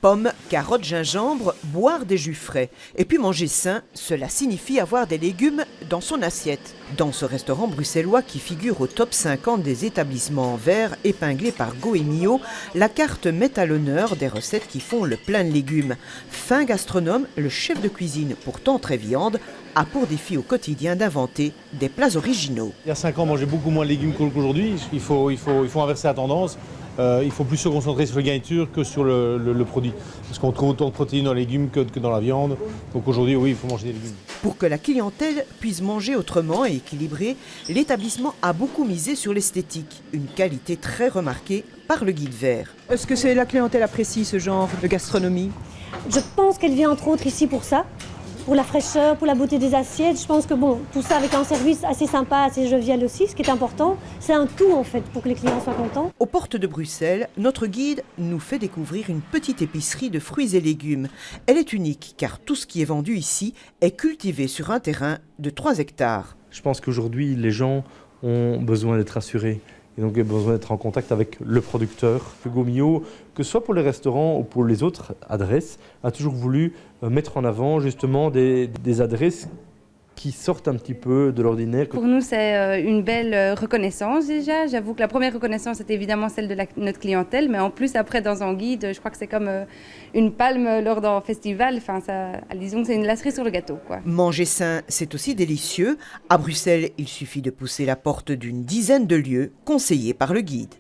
Pommes, carottes, gingembre, boire des jus frais. Et puis manger sain, cela signifie avoir des légumes dans son assiette. Dans ce restaurant bruxellois qui figure au top 50 des établissements en verre épinglés par Goemio, la carte met à l'honneur des recettes qui font le plein de légumes. Fin gastronome, le chef de cuisine, pourtant très viande, a pour défi au quotidien d'inventer des plats originaux. Il y a 5 ans, on mangeait beaucoup moins de légumes qu'aujourd'hui. Il faut inverser la tendance. Il faut plus se concentrer sur la garniture que sur le produit. Parce qu'on trouve autant de protéines dans les légumes que dans la viande. Donc aujourd'hui, oui, il faut manger des légumes. Pour que la clientèle puisse manger autrement et équilibré, l'établissement a beaucoup misé sur l'esthétique, une qualité très remarquée par le guide vert. Est-ce que la clientèle apprécie ce genre de gastronomie? Je pense qu'elle vient entre autres ici pour ça, pour la fraîcheur, pour la beauté des assiettes. Je pense que tout ça avec un service assez sympa, assez jovial aussi, ce qui est important. C'est un tout en fait pour que les clients soient contents. Aux portes de Bruxelles, notre guide nous fait découvrir une petite épicerie de fruits et légumes. Elle est unique car tout ce qui est vendu ici est cultivé sur un terrain de 3 hectares. Je pense qu'aujourd'hui, les gens ont besoin d'être assurés. Et donc, il y a besoin d'être en contact avec le producteur. Goemio, que ce soit pour les restaurants ou pour les autres adresses, a toujours voulu mettre en avant justement des adresses qui sortent un petit peu de l'ordinaire. Pour nous, c'est une belle reconnaissance déjà. J'avoue que la première reconnaissance, c'était évidemment celle de notre clientèle, mais en plus, après, dans un guide, je crois que c'est comme une palme lors d'un festival. Enfin, disons que c'est une la cerise sur le gâteau, quoi. Manger sain, c'est aussi délicieux. À Bruxelles, il suffit de pousser la porte d'une dizaine de lieux conseillés par le guide.